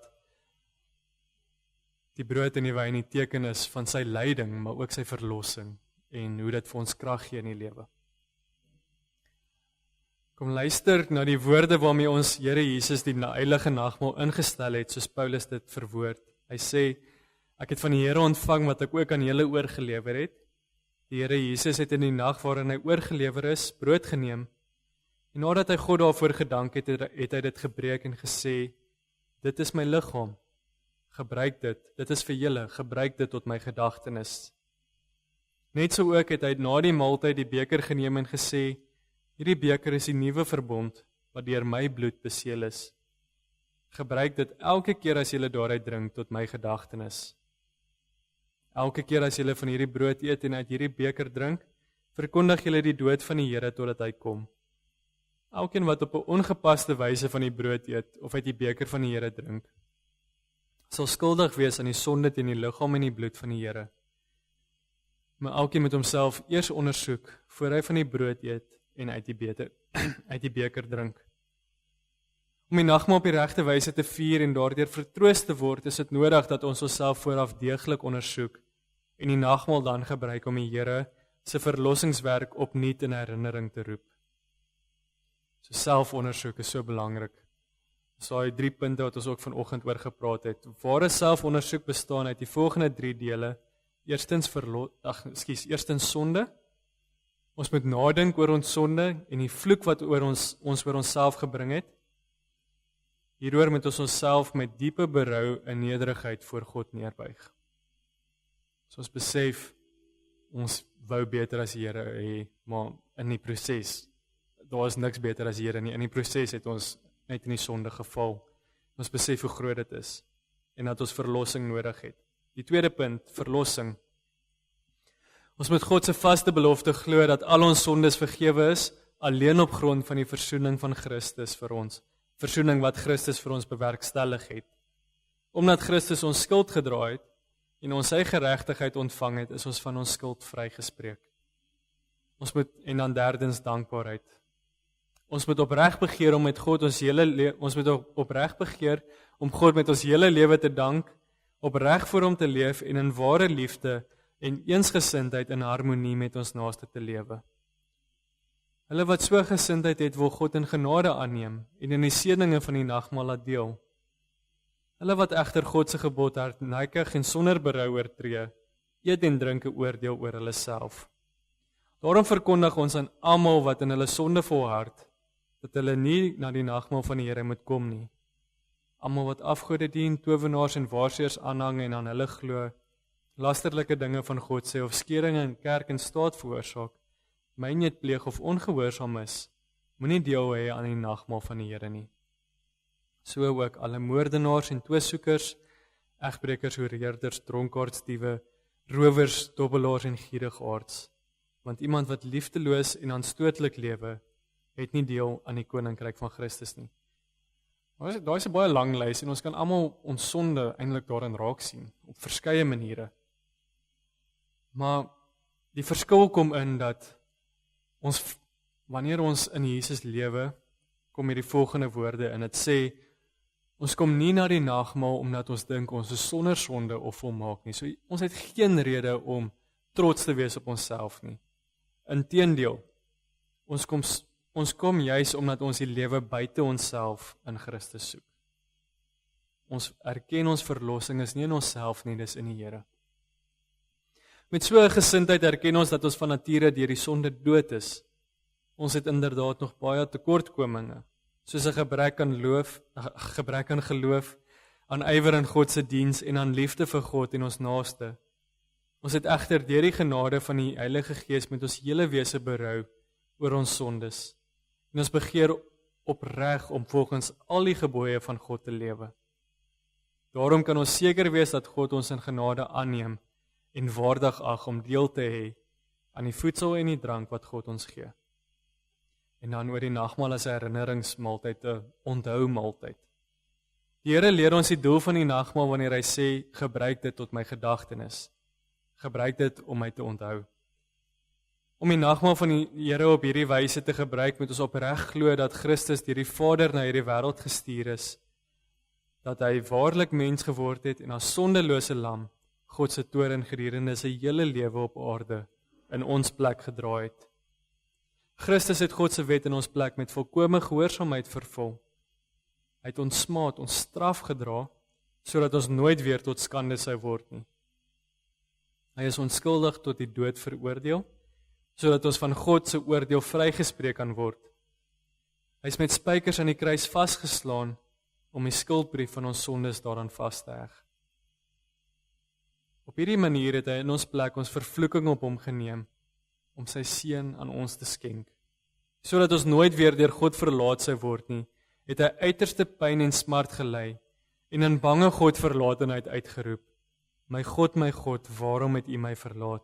die brood en die wyn die teken is van sy lyding, maar ook sy verlossing, en hoe dit vir ons krag gee in die lewe. Kom luister na die woorde waarmee ons Here Jesus die heilige nagmaal ingestel het, soos Paulus dit verwoord. Hy sê, ek het van die Here ontvang wat ek ook aan julle oorgelewer het. Die Here Jesus het in die nag waarin hy oorgelewer is, brood geneem, en nadat hy God daarvoor gedank het, het hy dit gebreek en gesê, dit is my liggaam, gebruik dit is vir julle, gebruik dit tot my gedagtenis. Net so ook het hy na die maaltyd die beker geneem en gesê, hierdie beker is die nuwe verbond, wat deur my bloed beseël is. Gebruik dit elke keer as julle daaruit drink tot my gedagtenis. Elke keer as julle van hierdie brood eet en uit hierdie beker drink, verkondig julle die dood van die Here totdat hy kom. Elkeen wat op 'n ongepaste wyse van die brood eet of uit die beker van die Here drink, sal skuldig wees aan die sonde teen die liggaam en die bloed van die Here. Maar elkeen moet homself eers ondersoek voor hy van die brood eet en uit die beker drink. Om die nagmaal op die regte wyse te vier en daardeur vertroos te word, is dit nodig dat ons onsself vooraf deeglik ondersoek en die nagmaal dan gebruik om die Here se verlossingswerk opnuut in herinnering te roep. So selfondersoek is so belangrik. Dis daai 3 punte wat ons ook vanoggend oor gepraat het. Ware selfondersoek bestaan uit die volgende 3 dele. Eerstens sonde. Ons moet nadink oor ons sonde en die vloek wat oor ons oor onsself gebring het. Hieroor moet ons onsself met diepe berou en nederigheid voor God neerbuig. So ons besef, ons wou beter as die Here hê, maar in die proses, daar is niks beter as die Here nie. In die proses het ons net in die sonde geval. Ons besef hoe groot dit is en dat ons verlossing nodig het. Die tweede punt, verlossing. Ons moet God se vaste belofte glo dat al ons sondes vergewe is, alleen op grond van die versoening van Christus vir ons. Versoening wat Christus vir ons bewerkstellig het. Omdat Christus ons skuld gedra het en ons sy geregtigheid ontvang het, is ons van ons skuld vrygespreek. En dan derdens dankbaarheid. Ons moet opreg begeer om God met ons hele lewe te dank, opreg voor hom te leef en in ware liefde en eensgesindheid in harmonie met ons naaste te lewe. Hulle wat so gesindheid het, wil God in genade aanneem en in die seëninge van die nagmaal laat deel. Hulle wat egter God se gebod hardnekkig en sonder berou oortree, eet en drink 'n oordeel oor hulle self. Daarom verkondig ons aan almal wat in hulle sonde volhard, dat hulle nie na die nagmaal van die Here moet kom nie. Almal wat afgode dien, towenaars en waarsêers aanhang en aan hulle glo, lasterlike dinge van God sê of skeringe in kerk en staat veroorsaak, mynheid pleeg of ongehoorsaam is, moenie deel hê aan die nagmaal van die Here nie. So ook alle moordenaars en twissoekers, egbrekers, hoereerders, dronkaards, diewe, rowers, dobbelaars en gierigaards. Want iemand wat liefdeloos en aanstootlik lewe, het nie deel aan die koninkryk van Christus nie. Daar is 'n baie lang lys en ons kan almal ons sonde eintlik daarin raak sien, op verskeie maniere. Maar die verskil kom in dat wanneer ons in Jesus lewe, kom hier die volgende woorde in. Dit sê, ons kom nie na die nagmaal omdat ons dink ons is sonder sonde of volmaak nie. So ons het geen rede om trots te wees op onsself nie. Inteendeel, ons kom juis omdat ons die lewe buite onsself in Christus soek. Ons erken ons verlossing is nie in onsself nie, dis in die Here. Met so 'n gesindheid erken ons dat ons van nature deur die sonde dood is. Ons het inderdaad nog baie tekortkominge, soos 'n gebrek aan geloof, aan ywer in God se diens en aan liefde vir God en ons naaste. Ons het egter deur die genade van die Heilige Gees met ons hele wese berou oor ons sondes. En ons begeer opreg om volgens al die gebooie van God te lewe. Daarom kan ons seker wees dat God ons in genade aanneem en waardig ag om deel te hê aan die voedsel en die drank wat God ons gee. En dan oor die nagmaal as 'n herinneringsmaaltyd, 'n onthou-maaltyd. Die Here leer ons die doel van die nagmaal wanneer hy sê, gebruik dit tot my gedagtenis. Gebruik dit om my te onthou. Om die nagmaal van die Here op hierdie wyse te gebruik, moet ons opreg glo dat Christus deur die Vader na hierdie wêreld gestuur is, dat hy waarlik mens geword het en as sondelose lam God se toorn gedurende sy hele lewe op aarde in ons plek gedra het. Christus het God se wet in ons plek met volkome gehoorsaamheid vervul. Hy het ons smaad, ons straf gedra, sodat ons nooit weer tot skande sou word nie. Hy is onskuldig tot die dood veroordeel, sodat ons van God se oordeel vrygespreek kan word. Hy is met spykers aan die kruis vasgeslaan, om die skuldbrief van ons sondes daaraan vas te heg. Op hierdie manier het hy in ons plek ons vervloeking op hom geneem, om sy seun aan ons te skenk. Sodat ons nooit weer deur God verlaat sou word nie, het hy uiterste pyn en smart gelei, en in bange Godverlatenheid uitgeroep, my God, waarom het U my verlaat?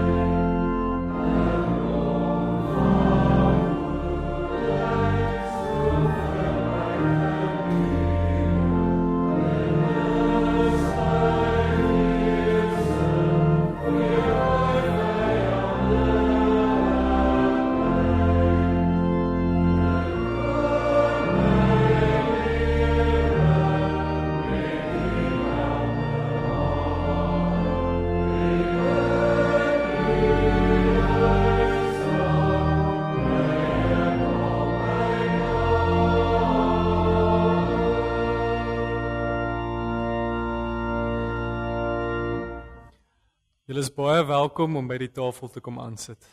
Julle is baie welkom om by die tafel te kom aansit.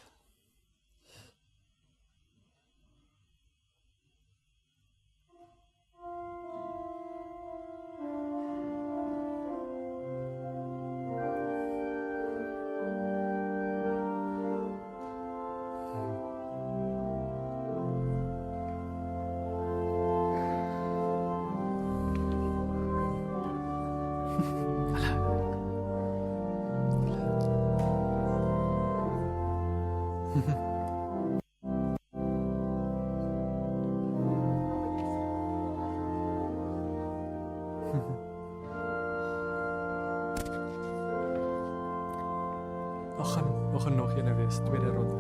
Nog een wees, tweede ronde.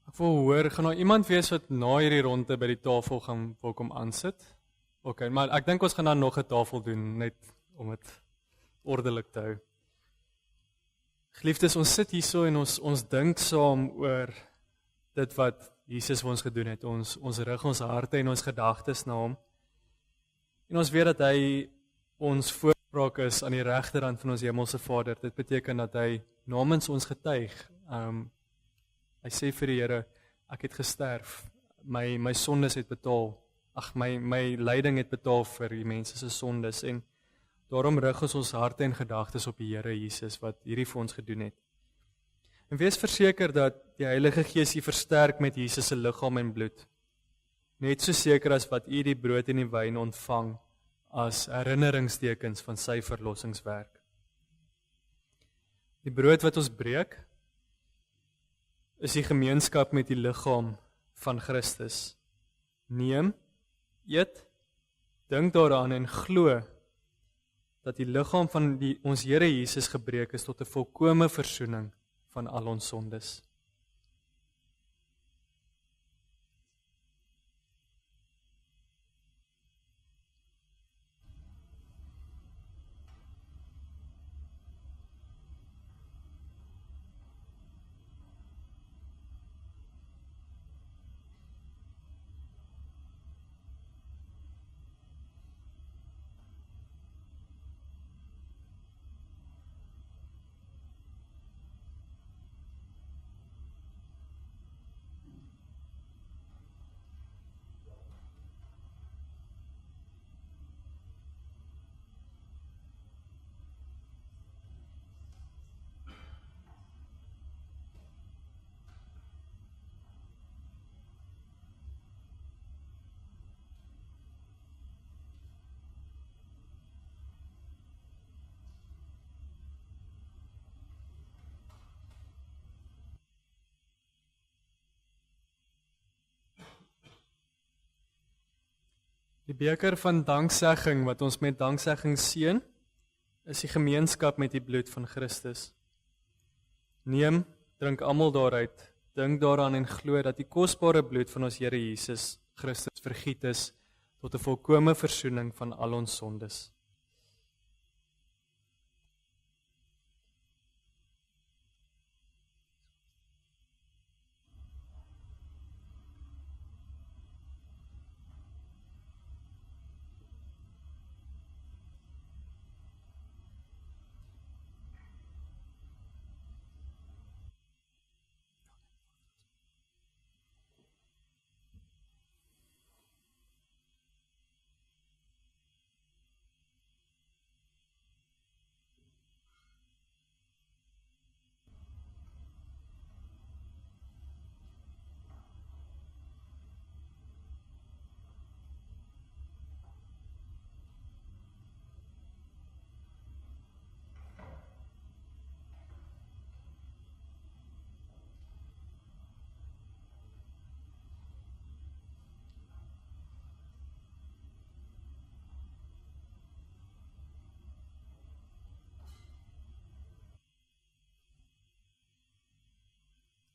Ek wil hoor, gaan nou iemand wees wat na hierdie ronde by die tafel gaan wil kom aansit? Ok, maar ek dink ons gaan dan nog 'n tafel doen, net om dit ordelik te hou. Geliefdes, ons sit hierso en ons dink saam oor dit wat Jesus vir ons gedoen het. Ons rig ons harte en ons gedagtes na hom. En ons weet dat hy ons voorspraak is aan die regterhand van ons hemelse Vader. Dit beteken dat hy namens ons getuig. Hy sê vir die Here, ek het gesterf. My sondes het betaal. My lyding het betaal vir die mense se sondes en daarom rig ons harte en gedagtes op die Here Jesus wat hierdie vir ons gedoen het. En wees verseker dat die Heilige Gees u versterk met Jesus se liggaam en bloed. Net so seker as wat u die brood en die wyn ontvang as herinneringstekens van sy verlossingswerk. Die brood wat ons breek is die gemeenskap met die liggaam van Christus. Neem, eet, dink daaraan en glo dat die liggaam van ons Here Jesus gebreek is tot 'n volkomme versoening van al ons sondes. Die beker van danksegging wat ons met danksegging seën, is die gemeenskap met die bloed van Christus. Neem, drink almal daaruit, dink daaraan en glo dat die kosbare bloed van ons Here Jesus Christus vergiet is tot 'n volkomme versoening van al ons sondes.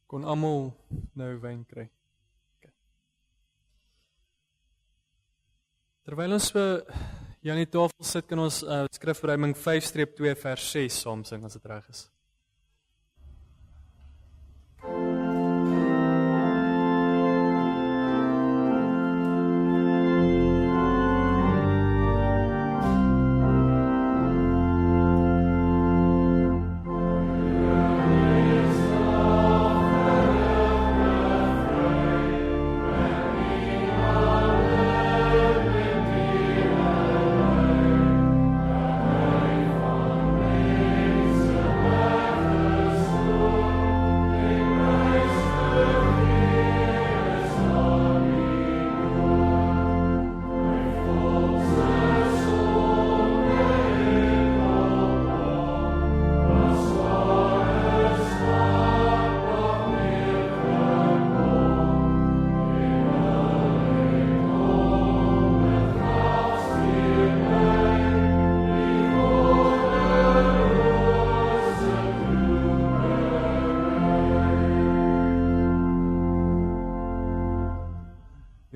Kon almal nou wyn kry. Okay. Terwyl ons hier aan die tafel sit, kan ons skrifverruiming 5-2 vers 6 saam sing as dit reg is.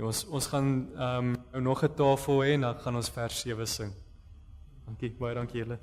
ons gaan nou nog 'n tafel hê en dan gaan ons vers 7 sing. Dankie, baie dankie julle.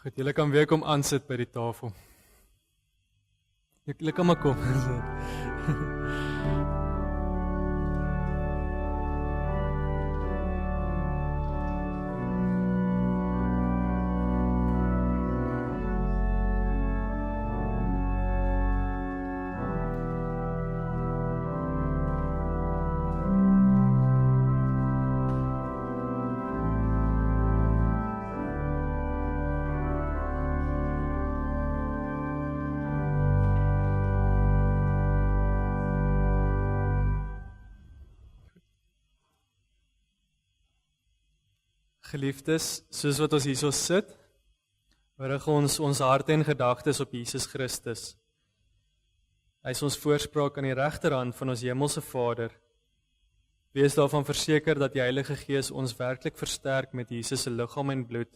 Goed, julle kan weer kom aansit by die tafel. Julle kan maar kom. Geliefdes, soos wat ons hierso sit, rig ons harte en gedagtes op Jesus Christus. Hy is ons voorspraak aan die regterhand van ons hemelse Vader. Wees daarvan verseker dat die Heilige Gees ons werklik versterk met Jesus se liggaam en bloed.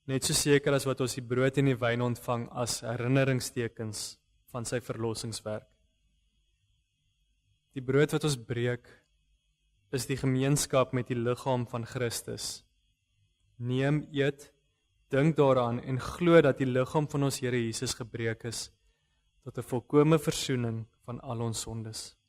Net so seker as wat ons die brood en die wyn ontvang as herinneringstekens van sy verlossingswerk. Die brood wat ons breek, is die gemeenskap met die liggaam van Christus. Neem, eet, dink daaraan en glo dat die liggaam van ons Here Jesus gebreek is tot 'n volkome versoening van al ons sondes.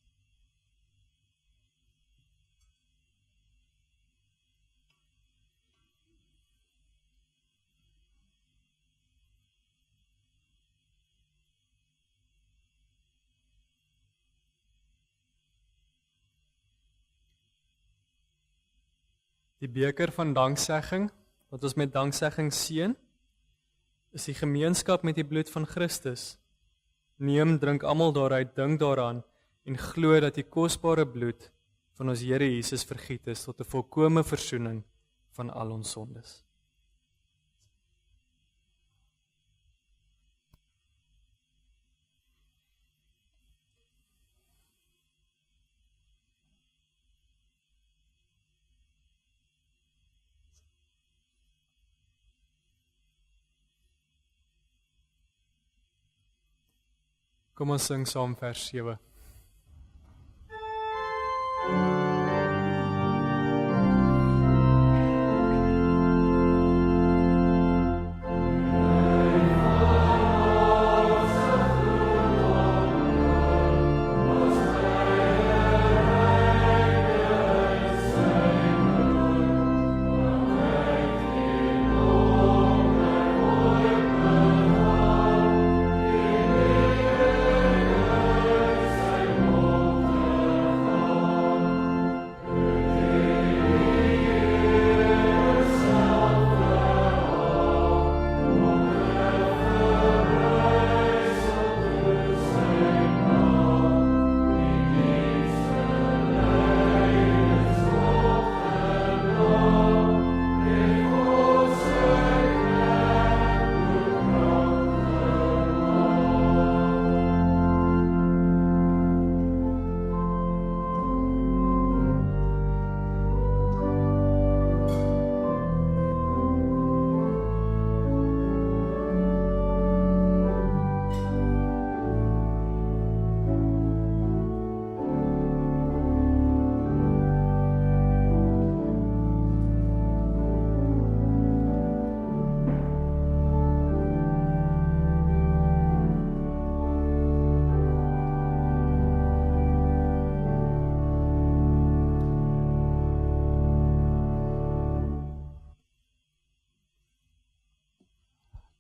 Die beker van danksegging, wat ons met danksegging seën, is die gemeenskap met die bloed van Christus. Neem, drink almal daaruit, dink daaraan en glo dat die kosbare bloed van ons Here Jesus vergiet is tot 'n volkome versoening van al ons sondes. Kom ons sing saam vers 7.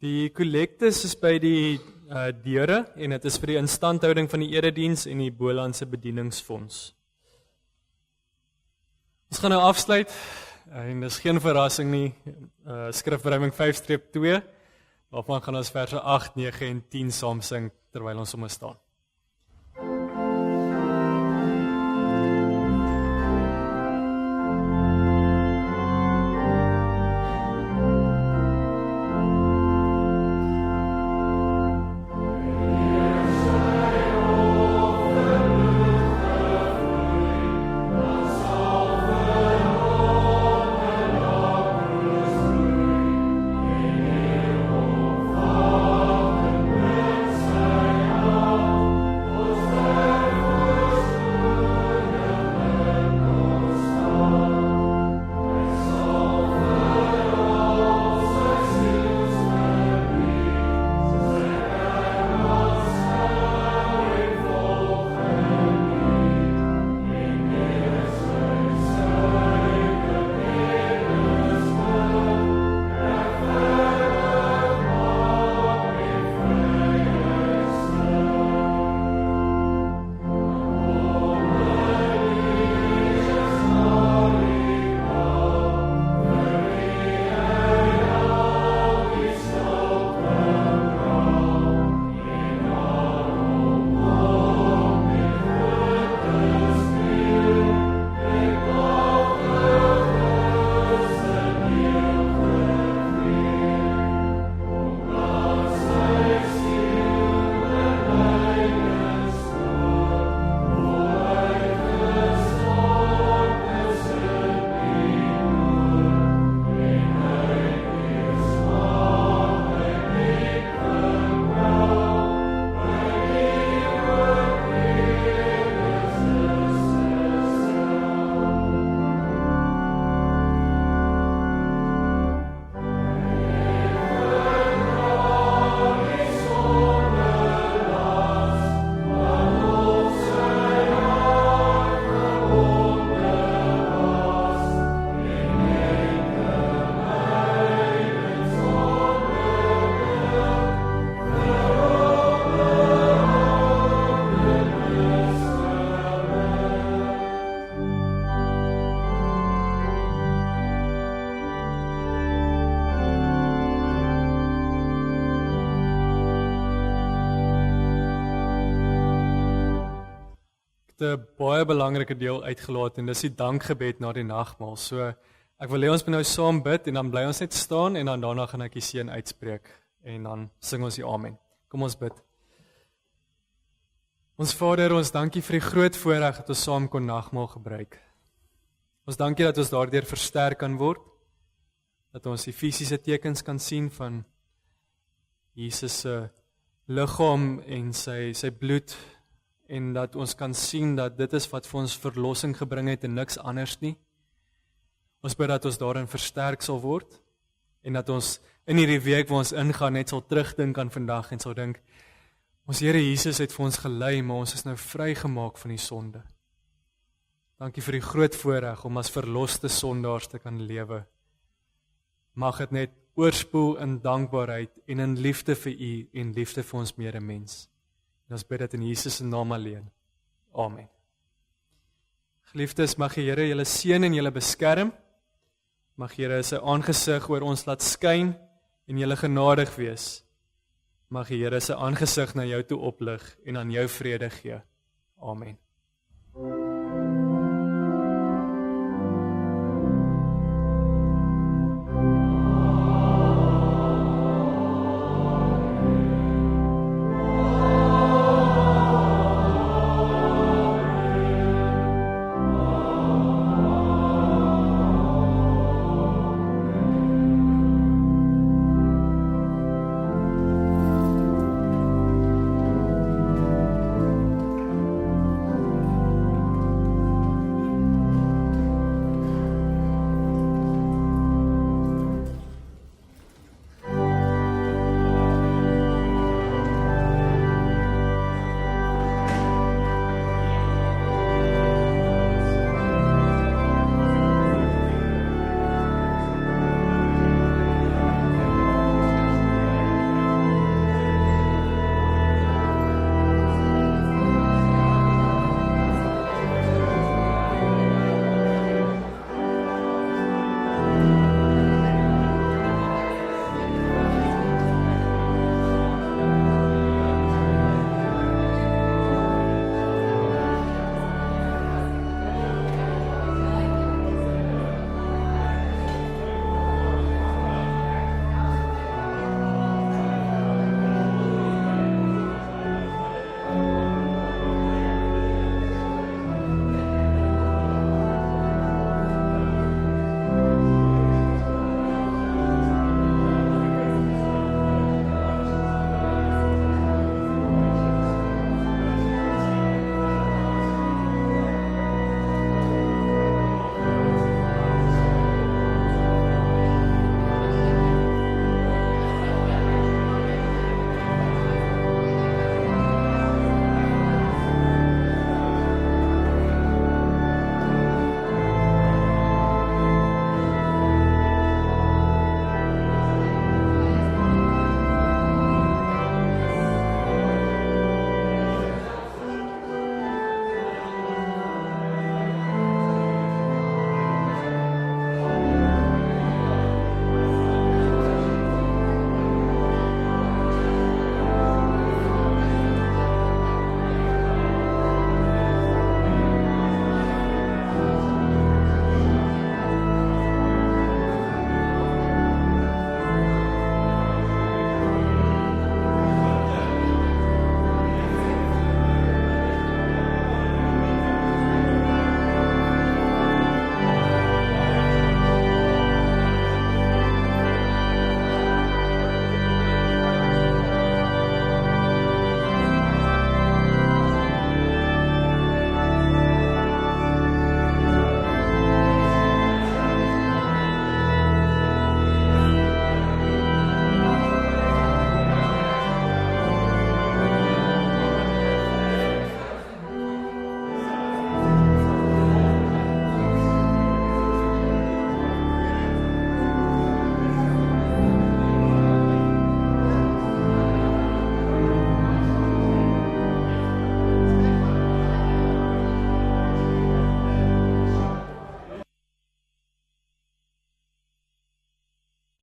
Die kollektes is by die deure en dit is vir die instandhouding van die erediens en die Bolandse bedieningsfonds. Ons gaan nou afsluit en dis geen verrassing nie, skrifruiming 5-2, waarvan gaan ons verse 8, 9 en 10 saam sing terwyl ons sommer staan.'n baie belangrike deel uitgelaat en dis die dankgebed na die nagmaal. So ek wil hê ons moet nou saam bid en dan bly ons net staan en dan daarna gaan ek die seën uitspreek en dan sing ons die amen. Kom ons bid. Ons Vader, ons dankie vir die groot voorreg dat ons saam kon nagmaal gebruik. Ons dankie dat ons daardeur versterk kan word, dat ons die fisiese tekens kan sien van Jesus se liggaam en sy bloed, en dat ons kan sien dat dit is wat vir ons verlossing gebring het en niks anders nie. Ons bid dat ons daarin versterk sal word en dat ons in hierdie week waar ons ingaan net sal terugdink aan vandag en sal dink, ons Here Jesus het vir ons gelei, maar ons is nou vrygemaak van die sonde. Dankie vir die groot voorreg om as verloste sondaars te kan lewe. Mag dit net oorspoel in dankbaarheid en in liefde vir U en liefde vir ons medemens. En ons bid dit in Jesus se naam alleen. Amen. Geliefdes, mag die Here julle seën en julle beskerm. Mag die Here sy aangesig oor ons laat skyn en julle genadig wees. Mag die Here sy aangesig na jou toe oplig en aan jou vrede gee. Amen.